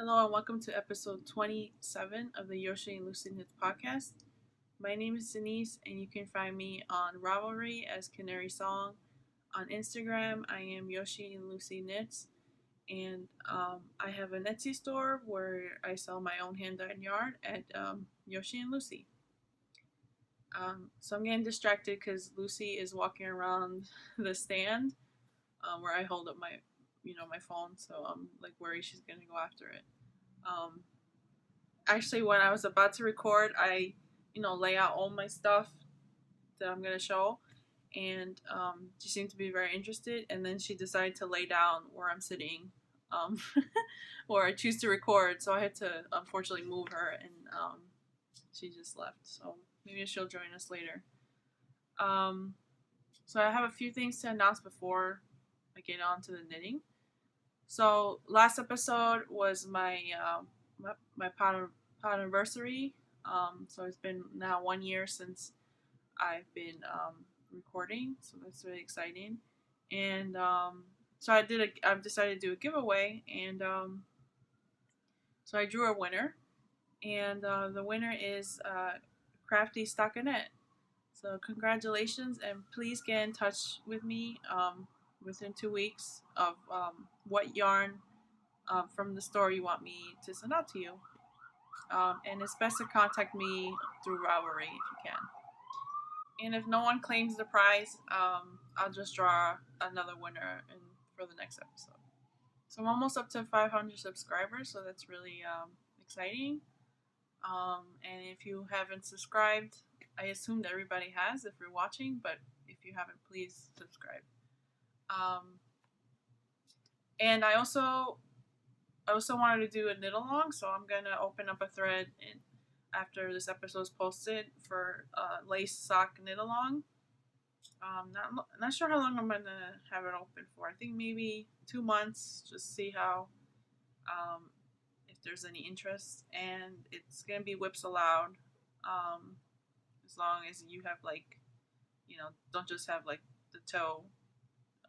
Hello and welcome to episode 27 of the Yoshi and Lucy Knits podcast. My name is Denise and you can find me on Ravelry as Canary Song. On Instagram, I am Yoshi and Lucy Knits, and I have a Etsy store where I sell my own hand-dyed yarn at Yoshi and Lucy. So I'm getting distracted because Lucy is walking around the stand where I hold up my phone, so I'm like worried she's gonna go after it. Actually, when I was about to record, I lay out all my stuff that I'm gonna show, and she seemed to be very interested. And then she decided to lay down where I'm sitting, um, where I choose to record. So I had to unfortunately move her, and she just left. So maybe she'll join us later. So I have a few things to announce before I get on to the knitting. So last episode was my pod anniversary. So it's been now 1 year since I've been recording, so that's really exciting. And so I've decided to do a giveaway, and so I drew a winner, and the winner is Crafty Stockinette. So congratulations, and please get in touch with me within 2 weeks of what yarn from the store you want me to send out to you. And it's best to contact me through Ravelry if you can. And if no one claims the prize, I'll just draw another winner for the next episode. So I'm almost up to 500 subscribers, so that's really exciting. And if you haven't subscribed, I assumed everybody has if you're watching, but if you haven't, please subscribe. And I also wanted to do a knit along, so I'm gonna open up a thread after this episode is posted for lace sock knit along. Not sure how long I'm gonna have it open for. I think maybe 2 months. Just see how if there's any interest, and it's gonna be whips allowed. As long as you have don't just have like the toe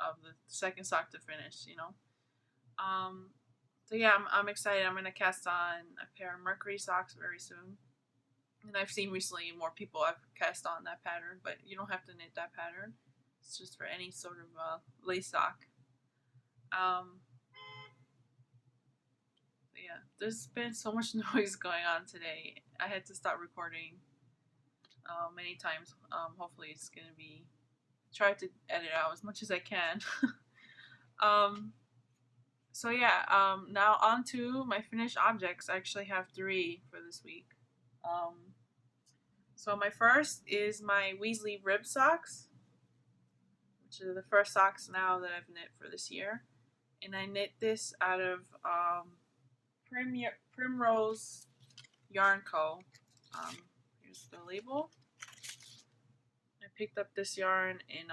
of the second sock to finish. So yeah, I'm excited. I'm gonna cast on a pair of Mercury socks very soon. And I've seen recently more people have cast on that pattern, but you don't have to knit that pattern. It's just for any sort of lace sock. Yeah, there's been so much noise going on today. I had to stop recording many times. Hopefully it's gonna be try to edit out as much as I can. So yeah, now on to my finished objects. I actually have 3 for this week. So my first is my Weasley rib socks, which are the first socks now that I've knit for this year. And I knit this out of Primrose Yarn Co. Here's the label. I picked up this yarn in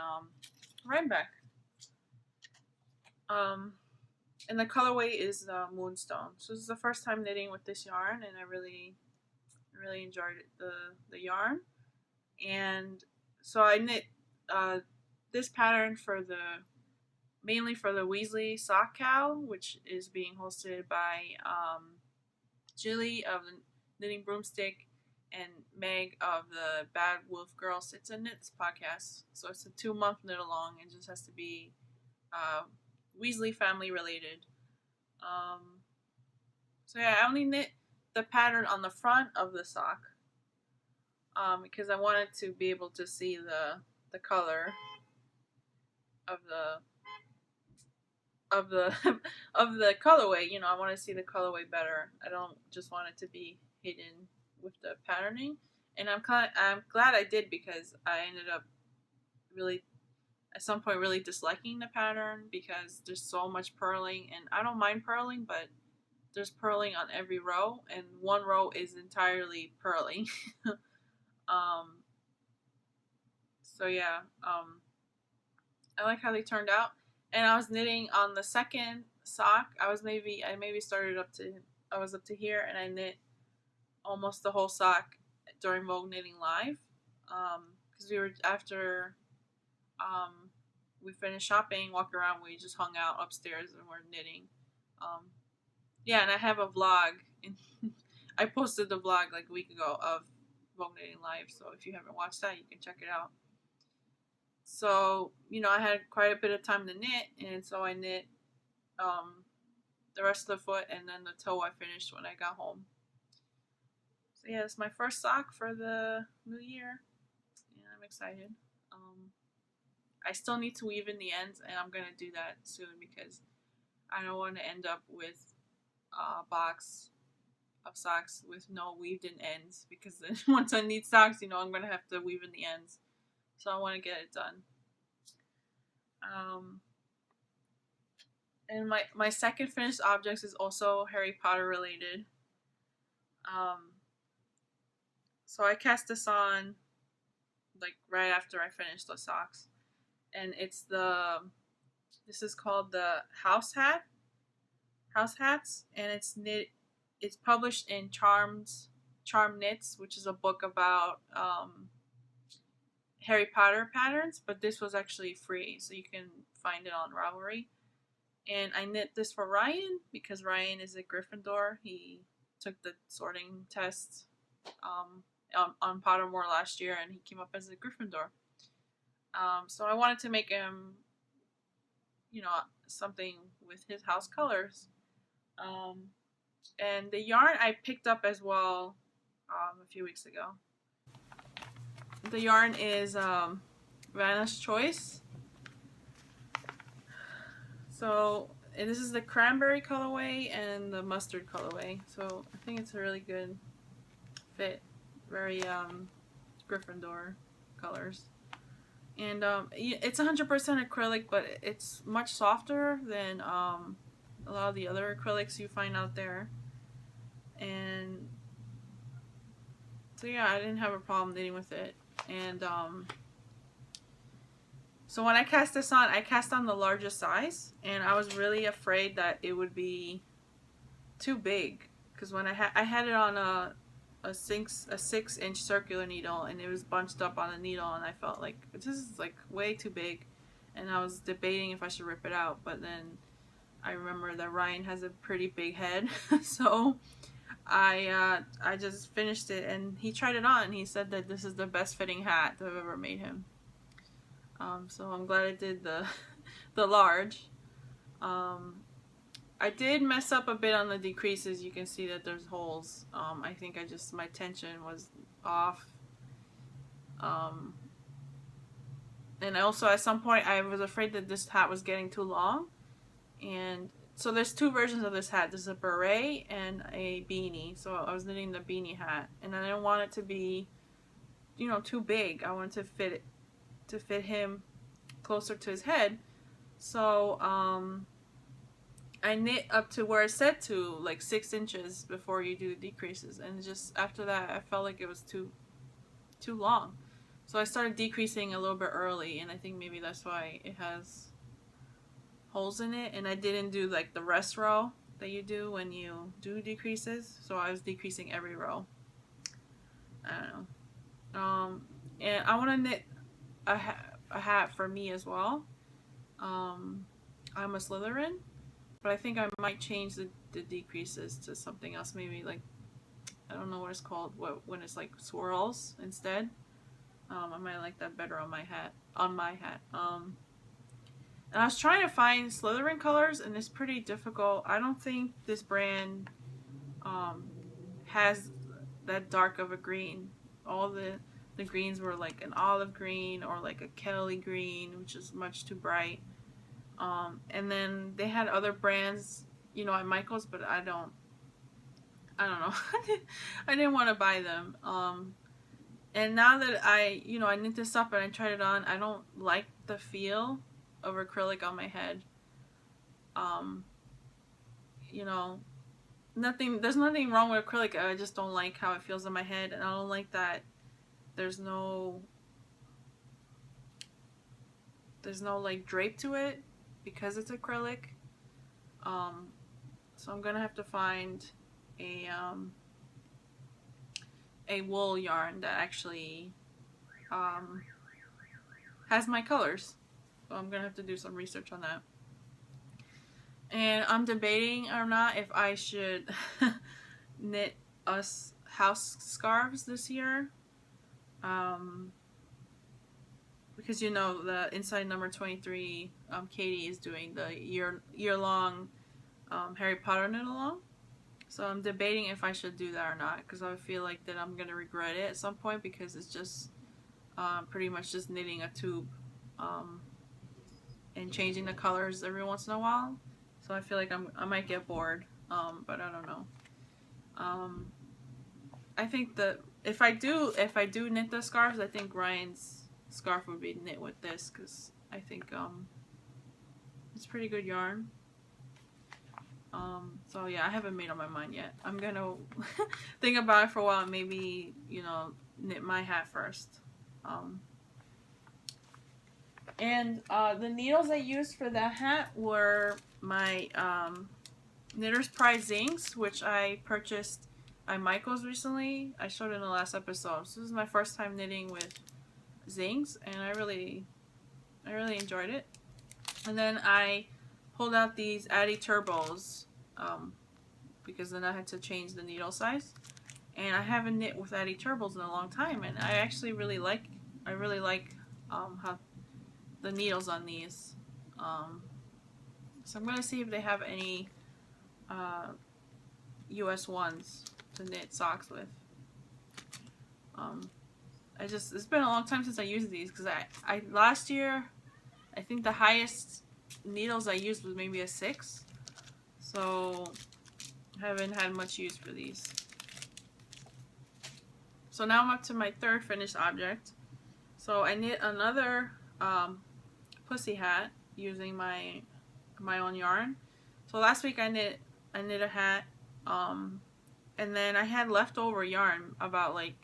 Rhinebeck. And the colorway is Moonstone. So this is the first time knitting with this yarn, and I really enjoyed the yarn. And so I knit this pattern mainly for the Weasley Sock Cow, which is being hosted by Julie of the Knitting Broomstick and Meg of the Bad Wolf Girl Sits and Knits podcast. So it's a 2-month knit along. It just has to be Weasley family related. So yeah, I only knit the pattern on the front of the sock because I wanted to be able to see the color of the of the colorway. I want to see the colorway better. I don't just want it to be hidden with the patterning. And I'm glad I did, because I ended up really at some point really disliking the pattern because there's so much purling, and I don't mind purling, but there's purling on every row, and one row is entirely purling. So yeah, I like how they turned out. And I was knitting on the second sock. I was up to here, and I knit almost the whole sock during Vogue Knitting Live, because we were after we finished shopping, walked around, we just hung out upstairs and we're knitting. Yeah, and I have a vlog. In, I posted the vlog like a week ago of Vogue Knitting Live, so if you haven't watched that, you can check it out. So, I had quite a bit of time to knit, and so I knit um, the rest of the foot, and then the toe I finished when I got home. So, yeah, it's my first sock for the new year, and I'm excited. Um, I still need to weave in the ends, and I'm going to do that soon because I don't want to end up with a box of socks with no weaved in ends because then once I need socks, I'm going to have to weave in the ends. So I want to get it done. Um, and my second finished objects is also Harry Potter related. Um, so I cast this on like right after I finished the socks, and this is called the House Hats, and it's knit. It's published in Charm Knits, which is a book about Harry Potter patterns, but this was actually free, so you can find it on Ravelry. And I knit this for Ryan because Ryan is a Gryffindor. He took the sorting test on Pottermore last year, and he came up as a Gryffindor. So I wanted to make him, something with his house colors. Um, and the yarn I picked up as well a few weeks ago. The yarn is Vanna's Choice. So this is the cranberry colorway and the mustard colorway. So I think it's a really good fit. Very Gryffindor colors. And it's 100% acrylic, but it's much softer than a lot of the other acrylics you find out there. And so yeah, I didn't have a problem knitting with it. And so when I cast this on, I cast on the largest size, and I was really afraid that it would be too big because when I had it on a 6-inch circular needle, and it was bunched up on the needle, and I felt like this is like way too big, and I was debating if I should rip it out, but then I remember that Ryan has a pretty big head, so I just finished it, and he tried it on. He said that this is the best fitting hat that I've ever made him. So I'm glad I did the the large. I did mess up a bit on the decreases. You can see that there's holes. I think my tension was off. And also at some point I was afraid that this hat was getting too long. And so there's two versions of this hat. There's a beret and a beanie. So I was knitting the beanie hat, and I didn't want it to be, too big. I wanted to fit him closer to his head. So I knit up to where it said to, like 6 inches before you do the decreases, and just after that I felt like it was too long. So I started decreasing a little bit early, and I think maybe that's why it has holes in it. And I didn't do like the rest row that you do when you do decreases, so I was decreasing every row. I don't know. And I want to knit a hat for me as well. I'm a Slytherin, but I think I might change the decreases to something else. Maybe like, I don't know what it's called. When it's like swirls instead. I might like that better on my hat. And I was trying to find Slytherin colors, and it's pretty difficult. I don't think this brand has that dark of a green. All the greens were like an olive green or like a Kelly green, which is much too bright. And then they had other brands, at Michael's, but I don't know. I didn't want to buy them. And now that I knit this up and I tried it on, I don't like the feel of acrylic on my head. There's nothing wrong with acrylic. I just don't like how it feels on my head, and I don't like that there's no like drape to it because it's acrylic. So I'm gonna have to find a wool yarn that actually has my colors. So I'm gonna have to do some research on that. And I'm debating or not if I should knit us house scarves this year. Um, because the inside number 23, Katie is doing the year long Harry Potter knit along. So I'm debating if I should do that or not, because I feel like that I'm gonna regret it at some point, because it's just pretty much just knitting a tube um, and changing the colors every once in a while. So I feel like I might get bored, but I don't know. Um, I think that if I do knit the scarves, I think Ryan's scarf would be knit with this, because I think it's pretty good yarn. So yeah, I haven't made up my mind yet. I'm gonna think about it for a while and maybe, knit my hat first. And the needles I used for that hat were my Knitter's Pride Zincs, which I purchased at Michael's recently. I showed in the last episode. So this is my first time knitting with Zincs, and I really enjoyed it. And then I pulled out these Addy Turbos, because then I had to change the needle size. And I haven't knit with Addy Turbos in a long time, and I actually really like how the needles on these. So I'm gonna see if they have any US ones to knit socks with. It's been a long time since I used these, because I last year, I think the highest needles I used was maybe a 6. So I haven't had much use for these. So now I'm up to my third finished object. So I knit another pussy hat using my own yarn. So last week I knit a hat, and then I had leftover yarn, about like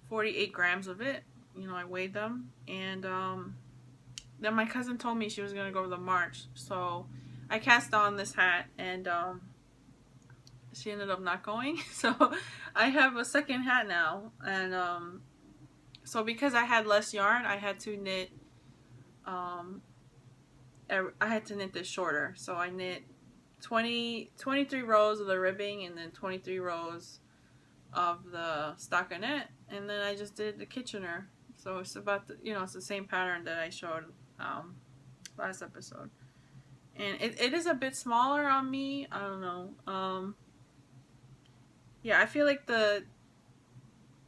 48 grams of it. I weighed them, and then my cousin told me she was gonna go to the march, so I cast on this hat, and she ended up not going. So I have a second hat now, and so because I had less yarn, I had to knit. I had to knit this shorter, so I knit 23 rows of the ribbing, and then 23 rows of the stockinette, and then I just did the Kitchener. So it's about it's the same pattern that I showed last episode, and it is a bit smaller on me. I don't know. Yeah, I feel like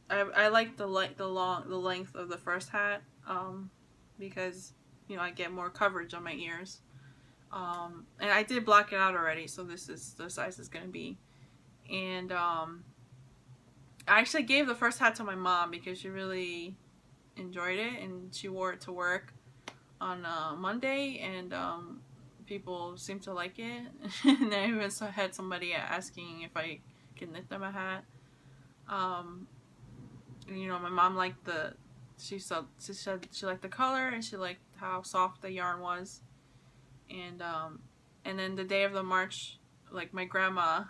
I like the length of the first hat, because I get more coverage on my ears. And I did block it out already, so this is the size it's gonna be. And I actually gave the first hat to my mom because she really enjoyed it, and she wore it to work on Monday, and people seemed to like it. And I even had somebody asking if I could knit them a hat. My mom liked she said she liked the color, and she liked how soft the yarn was. And then the day of the march, like, my grandma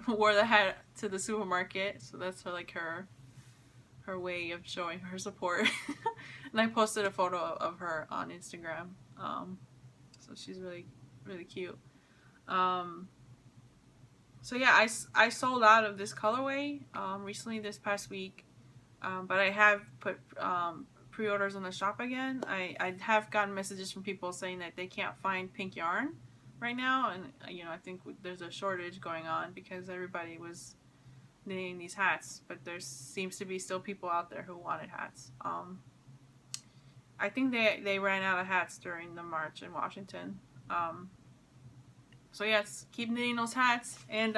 wore the hat to the supermarket, so that's her way of showing her support. And I posted a photo of her on Instagram. So she's really, really cute. So yeah, I sold out of this colorway recently, this past week, but I have put pre-orders on the shop again. I have gotten messages from people saying that they can't find pink yarn right now, and I think there's a shortage going on because everybody was knitting these hats, but there seems to be still people out there who wanted hats. I think they ran out of hats during the march in Washington. So yes, keep knitting those hats, and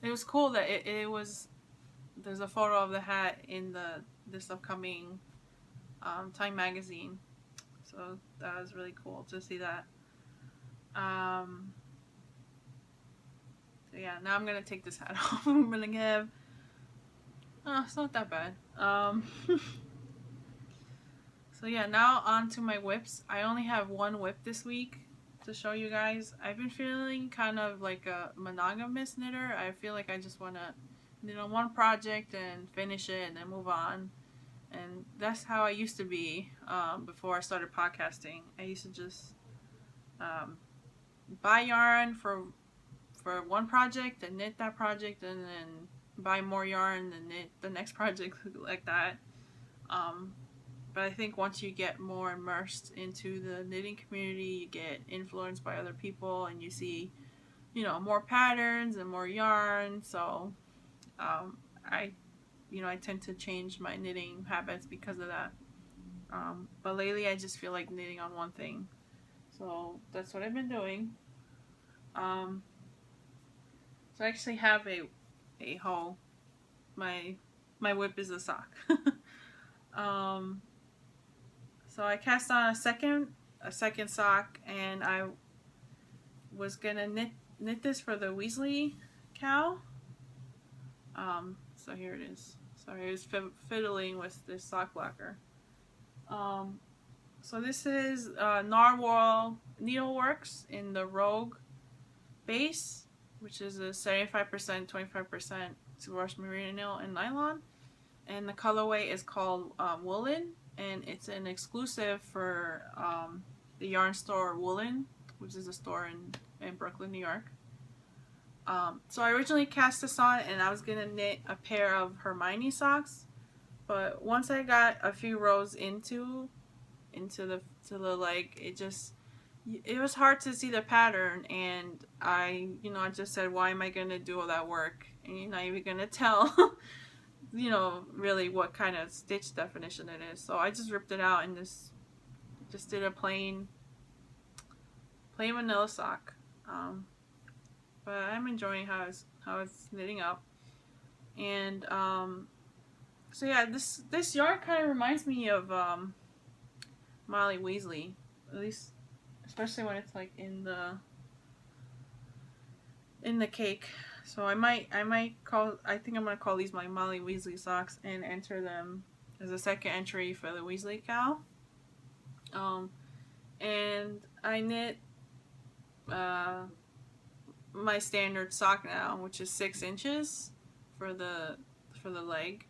it was cool that it was. There's a photo of the hat in this upcoming Time magazine, so that was really cool to see that. So yeah, now I'm gonna take this hat off. I'm gonna have. Oh, it's not that bad. So yeah, now on to my whips. I only have one whip this week to show you guys. I've been feeling kind of like a monogamous knitter. I feel like I just want to knit on one project and finish it and then move on. And that's how I used to be before I started podcasting. I used to just buy yarn for one project and knit that project, and then buy more yarn and knit the next project like that. Um, but I think once you get more immersed into the knitting community, you get influenced by other people, and you see, more patterns and more yarn. So I, I tend to change my knitting habits because of that. But lately, I just feel like knitting on one thing. So that's what I've been doing. Um, so I actually have a hoe. My whip is a sock. um, so I cast on a second sock, and I was gonna knit this for the Weasley cow. So here it is. Sorry, I was fiddling with this sock blocker. Um, so this is Narwhal Needleworks in the Rogue base, which is a 75%, 25% superwash merino and nylon. And the colorway is called Woolen, and it's an exclusive for the yarn store Woolen, which is a store in Brooklyn, New York. So I originally cast this on, and I was gonna knit a pair of Hermione socks, but once I got a few rows into the leg, it was hard to see the pattern, and I just said, why am I gonna do all that work and you're not even gonna tell really what kind of stitch definition it is. So I just ripped it out and just did a plain vanilla sock. But I'm enjoying how it's knitting up. And so yeah, this yarn kind of reminds me of Molly Weasley, at least, especially when it's like in the cake. So I think I'm gonna call these my Molly Weasley socks and enter them as a second entry for the Weasley cow. And I knit my standard sock now, which is 6 inches for the leg,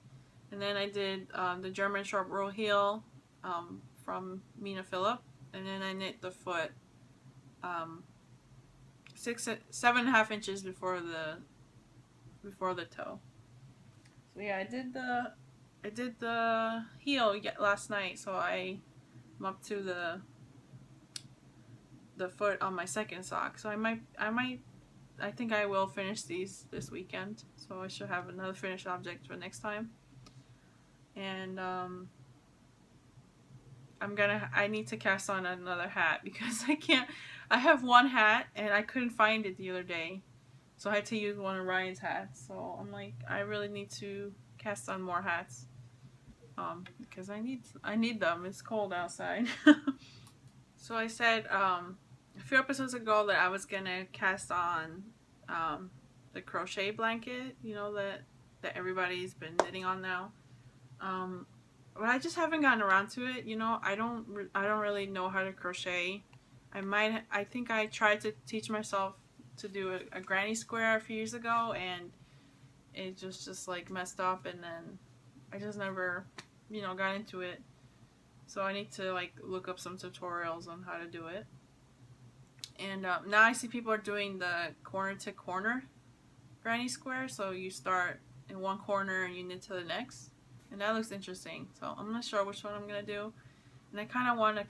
and then I did the German sharp roll heel from Mina Phillip, and then I knit the foot 7.5 inches before the toe. So yeah, I did the heel last night, so I'm up to the foot on my second sock. So I think I will finish these this weekend, so I should have another finished object for next time. And I need to cast on another hat because I have one hat and I couldn't find it the other day, so I had to use one of Ryan's hats. So I'm like, I really need to cast on more hats because I need them. It's cold outside. So I said a few episodes ago that I was gonna cast on the crochet blanket, that everybody's been knitting on now. But I just haven't gotten around to it. I don't really know how to crochet. I think I tried to teach myself to do a granny square a few years ago, and it just like messed up, and then I just never got into it. So I need to like look up some tutorials on how to do it. And now I see people are doing the corner to corner granny square. So you start in one corner and you knit to the next. And that looks interesting. So I'm not sure which one I'm going to do. And I kind of want to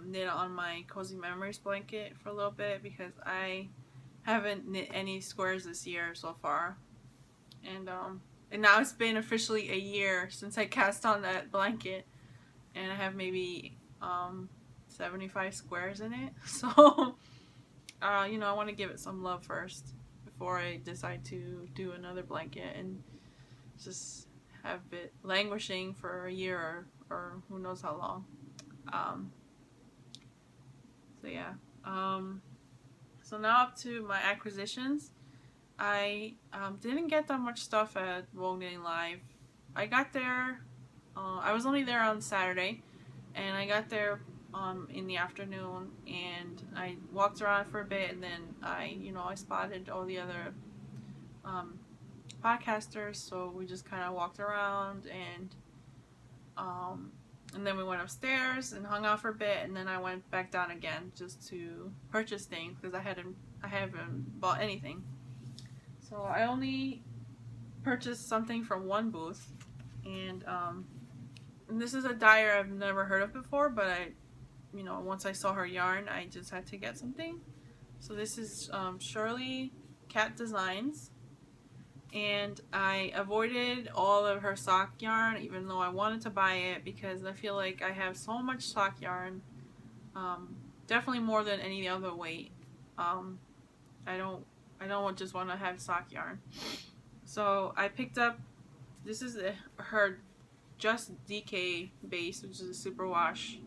knit on my Cozy Memories blanket for a little bit because I haven't knit any squares this year so far. And now it's been officially a year since I cast on that blanket. And I have maybe 75 squares in it. So, I want to give it some love first before I decide to do another blanket and just have it languishing for a year or who knows how long. So yeah. So now up to my acquisitions. I didn't get that much stuff at Vogue Knitting Live. I got there. I was only there on Saturday, and I got there in the afternoon, and I walked around for a bit, and then I spotted all the other podcasters, so we just kind of walked around, and And then we went upstairs and hung out for a bit, and then I went back down again just to purchase things because I haven't bought anything. So I only purchased something from one booth, and this is a dyer I've never heard of before, but once I saw her yarn, I just had to get something. So this is Shirley Cat Designs, and I avoided all of her sock yarn, even though I wanted to buy it because I feel like I have so much sock yarn, definitely more than any other weight. Um, I don't just want to have sock yarn. So I picked up. This is her Just DK base, which is a superwash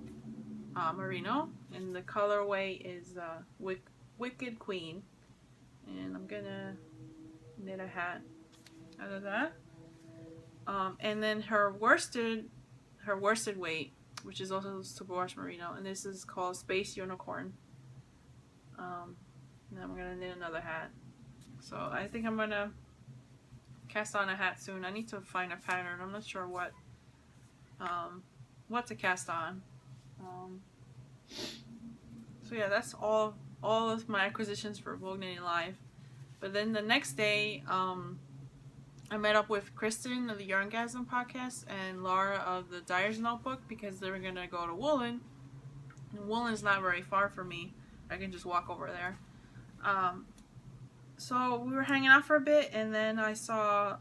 merino, and the colorway is Wicked Queen, and I'm gonna knit a hat out of that. And then her worsted weight, which is also superwash merino, and this is called Space Unicorn. And I'm gonna knit another hat. So I think I'm gonna cast on a hat soon. I need to find a pattern. I'm not sure what to cast on. So yeah, that's all of my acquisitions for Vogue Knitting Live. But then the next day, I met up with Kristen of the Yarngasm podcast and Laura of the Dyer's Notebook because they were gonna go to Woolen. And Woolen's not very far from me. I can just walk over there. So we were hanging out for a bit, and then I saw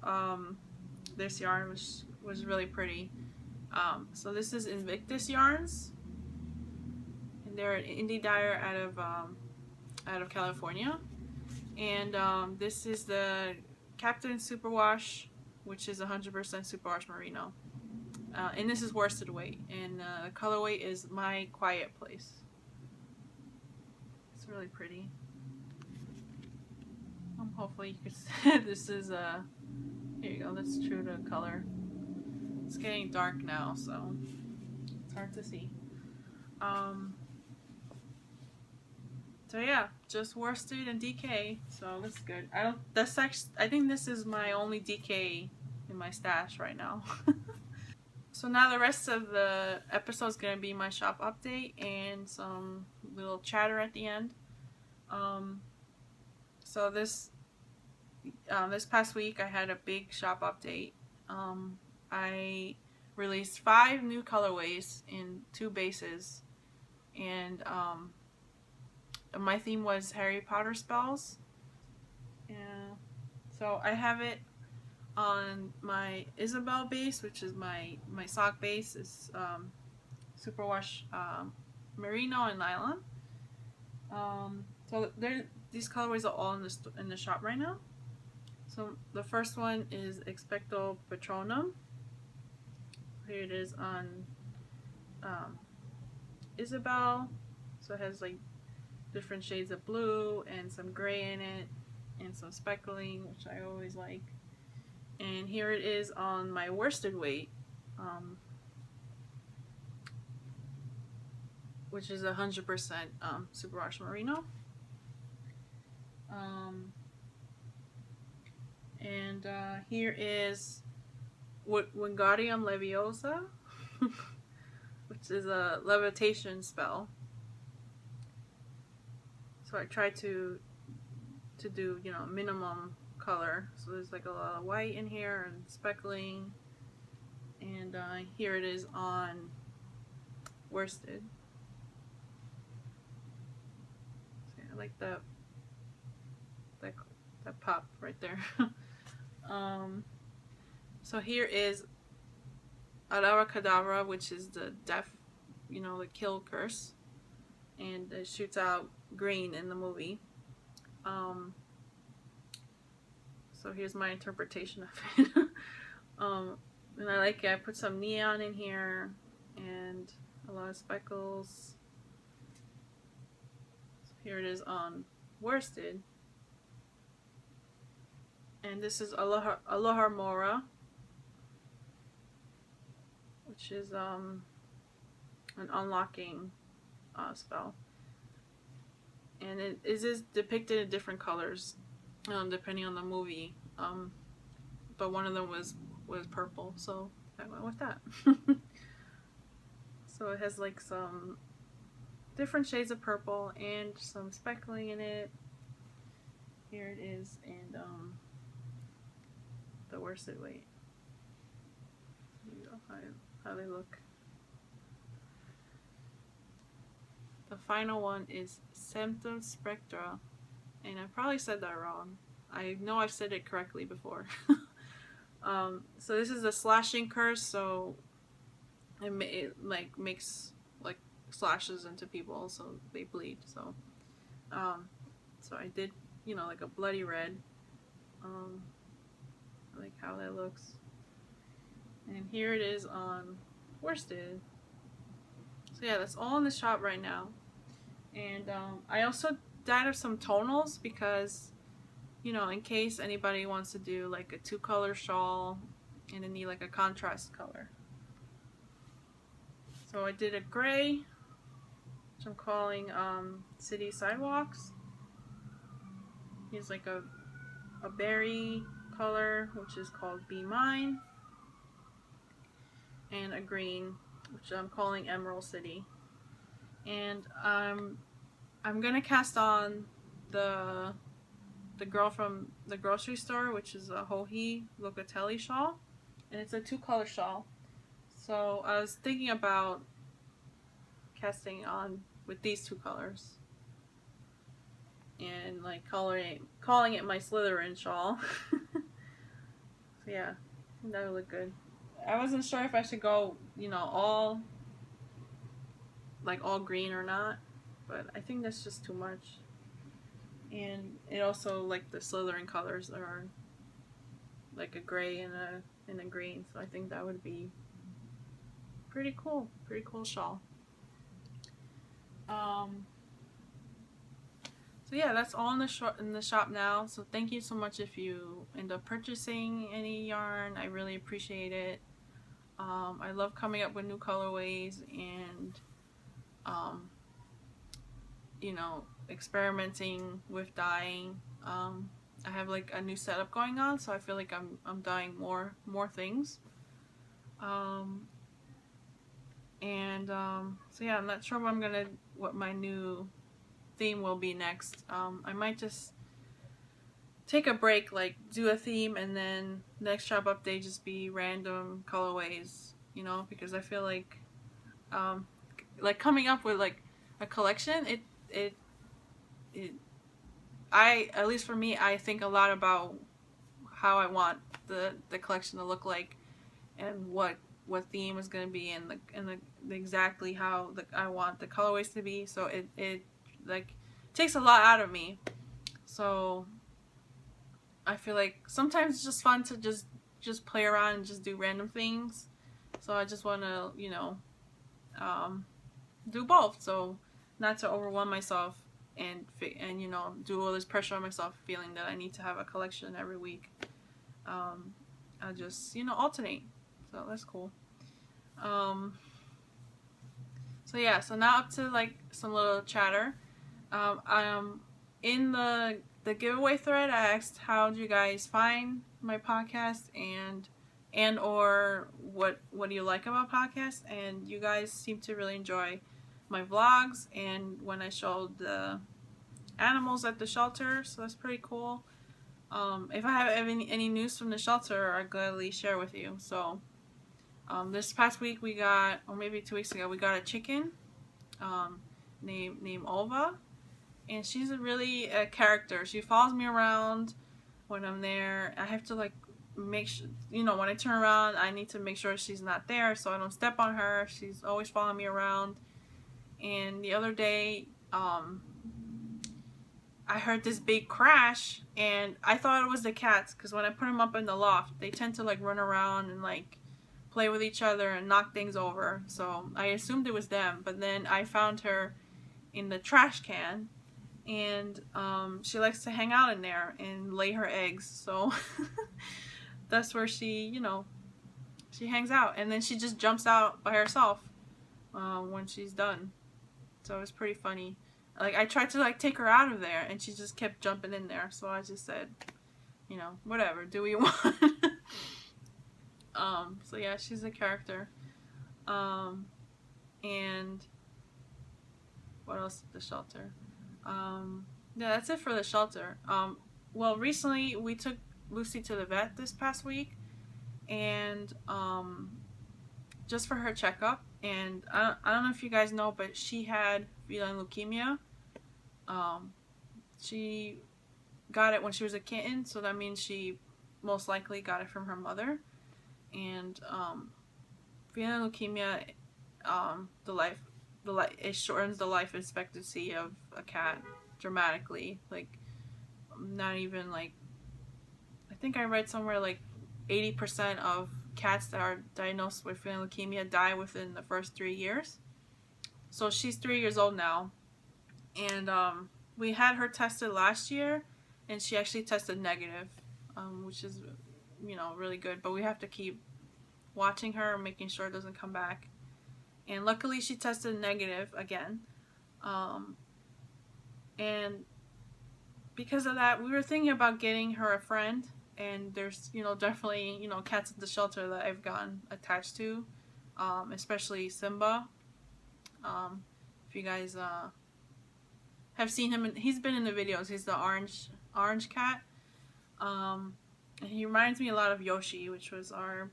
this yarn, which was really pretty. So this is Invictus Yarns, and they're an indie dyer out of California. And this is the Captain Superwash, which is 100% superwash merino. And this is worsted weight, and the colorway is My Quiet Place. It's really pretty. Hopefully you can see. This is here you go, that's true to color. It's getting dark now, so it's hard to see. So yeah, just worsted and DK, so that's good. I think this is my only DK in my stash right now. So now the rest of the episode is going to be my shop update and some little chatter at the end. So this past week I had a big shop update. I released 5 new colorways in 2 bases, and my theme was Harry Potter spells. Yeah. So I have it on my Isabel base, which is my sock base. It's superwash merino and nylon. So these colorways are all in the shop right now. So the first one is Expecto Patronum. Here it is on Isabel. So it has like different shades of blue and some gray in it and some speckling, which I always like. And here it is on my worsted weight, which is 100% superwash merino. And here is Wingardium Leviosa, which is a levitation spell. So I tried to do, minimum color. So there's like a lot of white in here and speckling. And here it is on worsted. So I like that pop right there. So here is Adara Kadabra, which is the death, the kill curse, and it shoots out green in the movie. So here's my interpretation of it. And I like it. I put some neon in here and a lot of speckles. So here it is on worsted. And this is Aloha Mora, which is an unlocking spell. And it is depicted in different colors, depending on the movie. But one of them was purple, so I went with that. So it has like some different shades of purple and some speckling in it. Here it is, and the worsted weight. There you go, how they look. The final one is Symptom Spectra, and I probably said that wrong. I know I've said it correctly before. So this is a slashing curse, so it like makes like slashes into people, so they bleed. So I did, like a bloody red. I like how that looks. And here it is on worsted. So yeah, that's all in the shop right now. And I also dyed up some tonals because, in case anybody wants to do like a 2-color shawl and they need like a contrast color. So I did a gray, which I'm calling City Sidewalks. Here's like a berry color, which is called Be Mine. And a green, which I'm calling Emerald City. And I'm gonna cast on the girl from the grocery store, which is a Hohi Locatelli shawl, and it's a 2-color shawl. So I was thinking about casting on with these 2 colors and like calling it my Slytherin shawl. So yeah, I think that would look good. I wasn't sure if I should go, all green or not, but I think that's just too much. And it also, like, the Slytherin colors are like a gray and a green, so I think that would be pretty cool shawl. So yeah, that's all in the shop now. So thank you so much if you end up purchasing any yarn. I really appreciate it. I love coming up with new colorways and experimenting with dyeing. I have like a new setup going on, so I feel like I'm dyeing more things. So yeah, I'm not sure what my new theme will be next. I might just take a break, like do a theme, and then next shop update just be random colorways, because I feel like coming up with like a collection, at least for me, I think a lot about how I want the collection to look like and what theme is going to be and the exactly how I want the colorways to be. So it like takes a lot out of me. So I feel like sometimes it's just fun to just play around and just do random things. So I just want to, do both. So not to overwhelm myself and do all this pressure on myself, feeling that I need to have a collection every week. I just alternate. So that's cool. So yeah, so now up to like some little chatter. In the giveaway thread, I asked how do you guys find my podcast and or what do you like about podcasts, and you guys seem to really enjoy my vlogs and when I showed the animals at the shelter, so that's pretty cool. If I have any news from the shelter, I'll gladly share with you. So this past week we got, or maybe 2 weeks ago, we got a chicken named Olva, and she's really a character. She follows me around when I'm there. I have to like make sure, when I turn around, I need to make sure she's not there so I don't step on her. She's always following me around. And the other day, I heard this big crash, and I thought it was the cats, because when I put them up in the loft, they tend to like run around and like play with each other and knock things over. So I assumed it was them, but then I found her in the trash can, and she likes to hang out in there and lay her eggs. So that's where she hangs out, and then she just jumps out by herself when she's done. So it's pretty funny. Like, I tried to like take her out of there, and she just kept jumping in there. So I just said, whatever, do what you want. So yeah, she's a character. And what else at the shelter? Yeah, that's it for the shelter. Well, recently we took Lucy to the vet this past week, and just for her checkup. And I don't know if you guys know, but she had feline leukemia. Um, she got it when she was a kitten, so that means she most likely got it from her mother. And feline leukemia, it shortens the life expectancy of a cat dramatically. Like, not even like, I think I read somewhere like 80% of cats that are diagnosed with feline leukemia die within the first 3 years. So she's 3 years old now, and we had her tested last year, and she actually tested negative, which is, really good. But we have to keep watching her and making sure it doesn't come back. And luckily, she tested negative again, and because of that, we were thinking about getting her a friend. And there's, definitely, cats at the shelter that I've gotten attached to, especially Simba. If you guys have seen him, he's been in the videos. He's the orange cat. And he reminds me a lot of Yoshi, which was our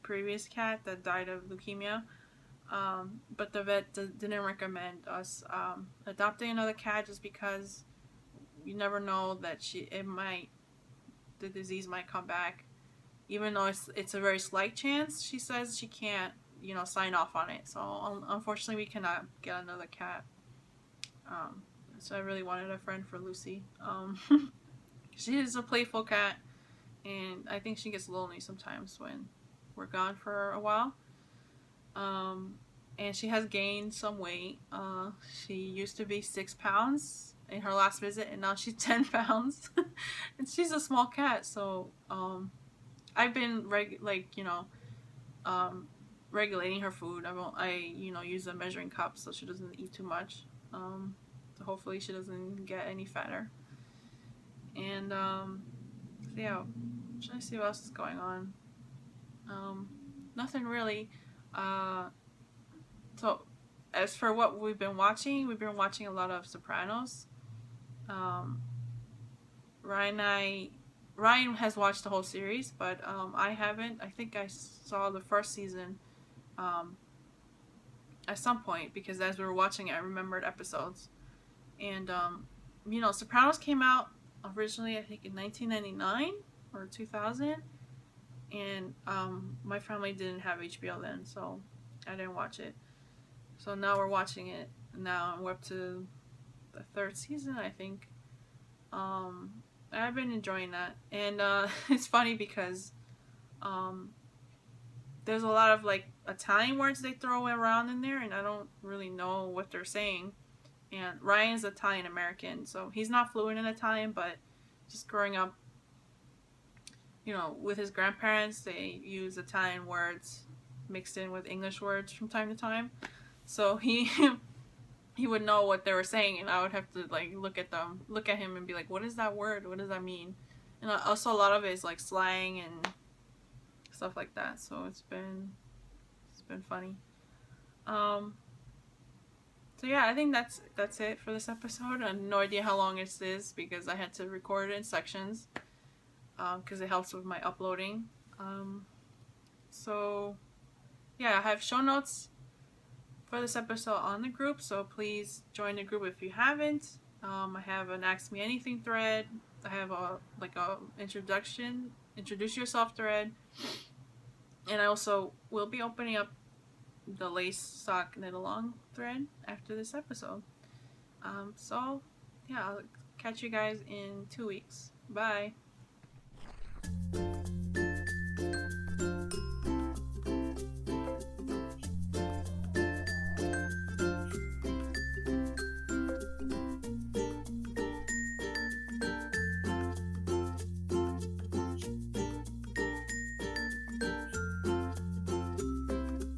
previous cat that died of leukemia. But the vet didn't recommend us adopting another cat, just because you never know that the disease might come back. Even though it's a very slight chance, she says she can't, sign off on it. So unfortunately, we cannot get another cat. So I really wanted a friend for Lucy. She is a playful cat, and I think she gets lonely sometimes when we're gone for a while. And she has gained some weight. She used to be 6 pounds in her last visit, and now she's 10 pounds. And she's a small cat, so I've been regulating her food. I use a measuring cup so she doesn't eat too much. So hopefully she doesn't get any fatter. And yeah, I'm trying to see what else is going on. Nothing really. So as for what we've been watching a lot of Sopranos. Ryan has watched the whole series, but I haven't. I think I saw the first season at some point, because as we were watching it, I remembered episodes. And Sopranos came out originally, I think, in 1999 or 2000, and my family didn't have HBO then, so I didn't watch it. So now we're watching it. Now we're up to the 3rd season, I think. I've been enjoying that, and it's funny because there's a lot of like Italian words they throw around in there, and I don't really know what they're saying. And Ryan's Italian American, so he's not fluent in Italian, but just growing up, with his grandparents, they use Italian words mixed in with English words from time to time. So he would know what they were saying, and I would have to like look at him and be like, what is that word? What does that mean? And also a lot of it is like slang and stuff like that. So it's been funny. So yeah, I think that's it for this episode. I have no idea how long it is because I had to record it in sections, because it helps with my uploading. So yeah, I have show notes for this episode on the group, so please join the group if you haven't. I have an Ask Me Anything thread. I have a introduce yourself thread, and I also will be opening up the lace sock knit along thread after this episode. So yeah, I'll catch you guys in 2 weeks. Bye.